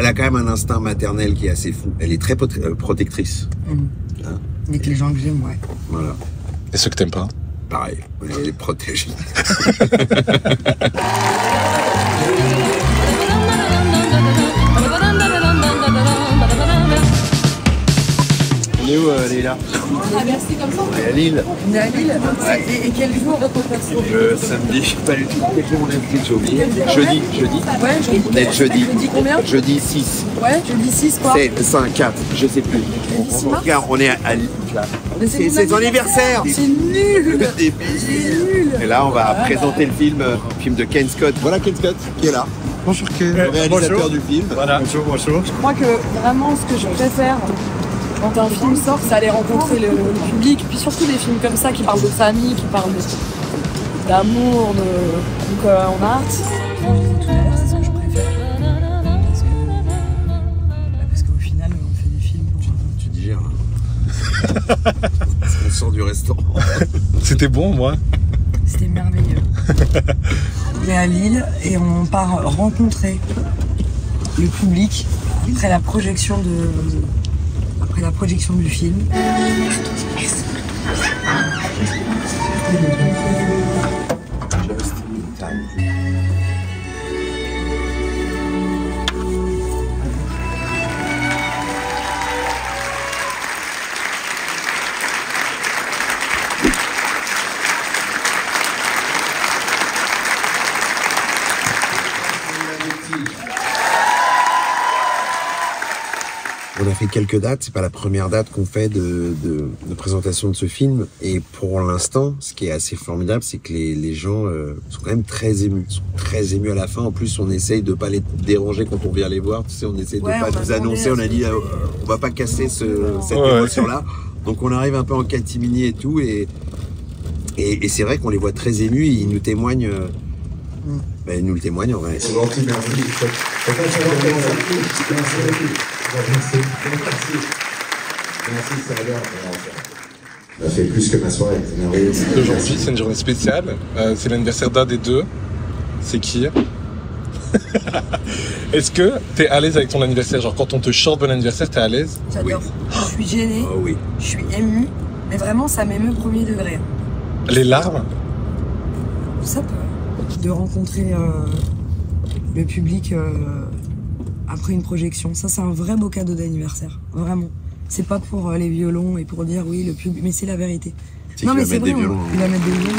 elle a quand même un instinct maternel qui est assez fou. Elle est très protectrice. Hein? Avec les gens que j'aime, ouais. Voilà. Et ceux que t'aimes pas? Pareil, elle les protège. On est où, Léla? On a versé comme ça. On est à Lille. On est à Lille. Ouais. Et quel jour? Samedi, je sais pas du tout. Quel jour on est pris, j'ai oublié. Jeudi. Ouais, On est jeudi. Jeudi combien? Jeudi 6. Ouais, jeudi 6 quoi? C'est 5, 4, je sais plus. Regarde, on est à Lille, là. C'est son anniversaire. C'est nul. C'est nul. Et là, on va présenter le film de Ken Scott. Voilà Ken Scott qui est là. Bonjour Ken. Le réalisateur du film. Voilà. Bonjour. Je crois que vraiment ce que je préfère quand un film sort, c'est aller rencontrer le public, puis surtout des films comme ça qui parlent de famille, qui parlent d'amour, donc on a hâte. C'est ce que je préfère. Parce qu'au final, on fait des films pour... Tu digères. On sort du restaurant. C'était bon, moi. C'était merveilleux. On est à Lille et on part rencontrer le public après la projection du film. On a fait quelques dates, c'est pas la première date qu'on fait de présentation de ce film. Et pour l'instant, ce qui est assez formidable, c'est que les gens sont quand même très émus. Ils sont très émus à la fin. En plus, on essaye de pas les déranger quand on vient les voir. Tu sais, on essaye de pas nous annoncer. On a dit, on va pas casser cette émotion-là. Donc on arrive un peu en catimini et tout. Et c'est vrai qu'on les voit très émus. Et ils nous témoignent. Ben, ils nous le témoignent en vrai. C'est gentil, merci. Merci, ça va bien. Ça fait plus que ma soirée, c'est merveilleux. Aujourd'hui, c'est une journée spéciale. C'est l'anniversaire d'un des deux. C'est qui? Est-ce que t'es à l'aise avec ton anniversaire? Genre, quand on te chante bon anniversaire, t'es à l'aise? J'adore. Oui. Je suis gênée. Oh oui. Je suis émue. Mais vraiment, ça m'émeut premier degré. Les larmes? Ça peut. De rencontrer le public après une projection. Ça, c'est un vrai beau cadeau d'anniversaire. Vraiment. C'est pas pour les violons et pour dire oui, le public, mais c'est la vérité. Non, mais c'est vrai, il va mettre des violons.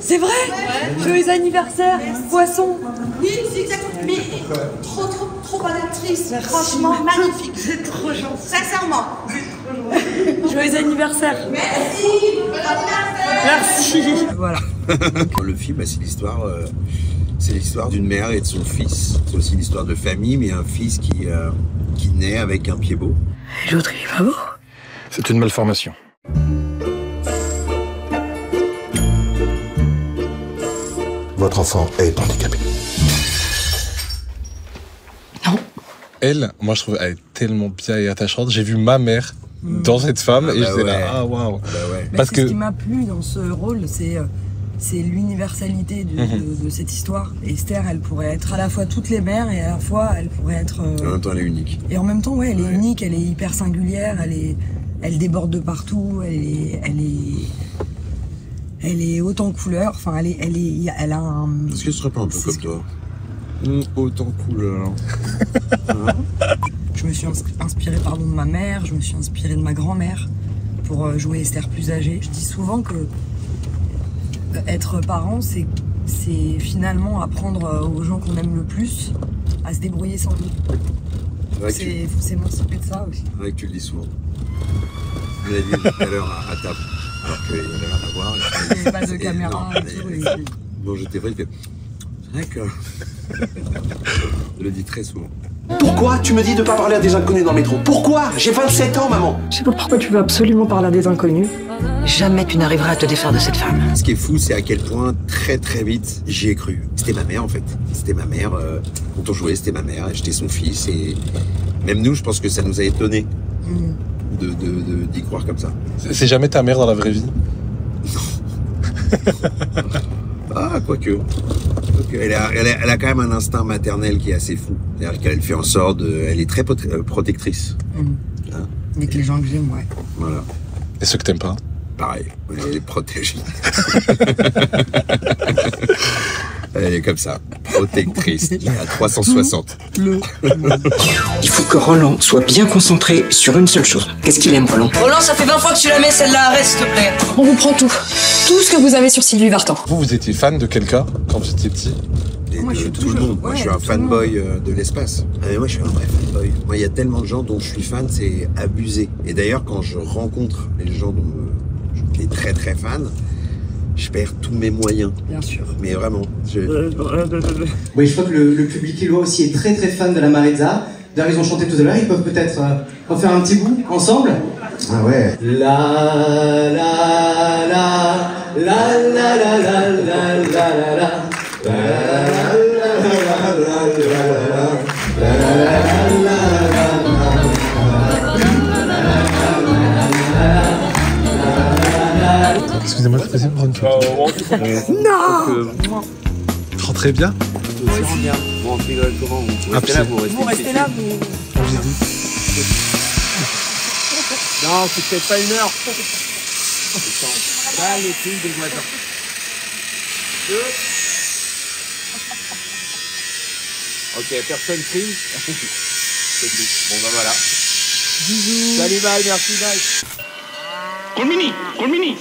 C'est vrai? Ouais. Joyeux anniversaire, poisson. Oui, c'est exactement. Mais trop bonne actrice. Franchement, magnifique. C'est trop gentil. Sincèrement. Joyeux anniversaire. Merci. Merci. Voilà. Le film, c'est l'histoire d'une mère et de son fils. C'est aussi l'histoire de famille, mais un fils qui naît avec un pied beau. Et l'autre, il est pas beau. C'est une malformation. Votre enfant est handicapé. Non. Elle, moi je trouve, elle est tellement bien et attachante. J'ai vu ma mère dans cette femme et j'étais là, ah waouh. Parce que ce qui m'a plu dans ce rôle, c'est l'universalité de cette histoire. Et Esther, elle pourrait être à la fois toutes les mères et à la fois elle pourrait être... En même temps, elle est unique. Et en même temps, ouais, elle est unique, elle est hyper singulière, elle déborde de partout, elle est haute en couleur, enfin elle a un... Est-ce que ce serait pas un peu comme toi? Haute en couleur. Je me suis inspirée de ma mère, je me suis inspirée de ma grand-mère pour jouer Esther plus âgée. Je dis souvent que être parent, c'est finalement apprendre aux gens qu'on aime le plus à se débrouiller sans nous. Faut s'émanciper de ça aussi. C'est vrai que tu le dis souvent. On l'a dit tout à l'heure à table. Alors qu'il n'y avait rien à voir. Il n'y avait pas de caméra et tout. Bon, j'étais vrai, il fait... C'est vrai que... Je le dis très souvent. Pourquoi tu me dis de pas parler à des inconnus dans le métro? Pourquoi? J'ai 27 ans, maman. Je sais pas pourquoi tu veux absolument parler à des inconnus. Jamais tu n'arriveras à te défaire de cette femme. Ce qui est fou, c'est à quel point, très très vite, j'y ai cru. C'était ma mère, en fait. C'était ma mère. Quand on jouait, c'était ma mère. Et j'étais son fils. Et même nous, je pense que ça nous a étonnés d'y croire comme ça. C'est jamais ta mère dans la vraie vie? Ah, quoique. Elle a quand même un instinct maternel qui est assez fou. C'est-à-dire qu'elle fait en sorte elle est très protectrice. Hein? Avec les gens que j'aime, ouais. Voilà. Et ceux que t'aimes pas? Pareil, elle les protège. Elle est comme ça, protectrice, à 360. Il faut que Roland soit bien concentré sur une seule chose. Qu'est-ce qu'il aime, Roland? Roland, ça fait 20 fois que tu la mets, celle-là, arrête, s'il te plaît. On vous prend tout. Tout ce que vous avez sur Sylvie Vartan. Vous étiez fan de quelqu'un quand vous étiez petit? Moi, je suis tout le monde. Moi, je suis un fanboy de l'espace. Ah, mais moi, je suis un vrai fanboy. Moi, il y a tellement de gens dont je suis fan, c'est abusé. Et d'ailleurs, quand je rencontre les gens dont je suis très très fan, je perds tous mes moyens. Bien sûr. Mais vraiment. Oui, je crois que le public lillois aussi est très très fan de la Marezza. D'ailleurs, ils ont chanté tout à l'heure, ils peuvent peut-être en faire un petit bout ensemble. Ah ouais. La la la la la la la la la la la. Excusez-moi, je peux prendre une photo? Non. Rentrez bien? Bon, on rigole comment? Vous restez là, Non, c'est peut-être pas une heure. Là, les filles des voisins. Ok, personne crie. C'est tout. Bon, bah voilà. Bisous. Salut, bye, merci, bye. Colmini.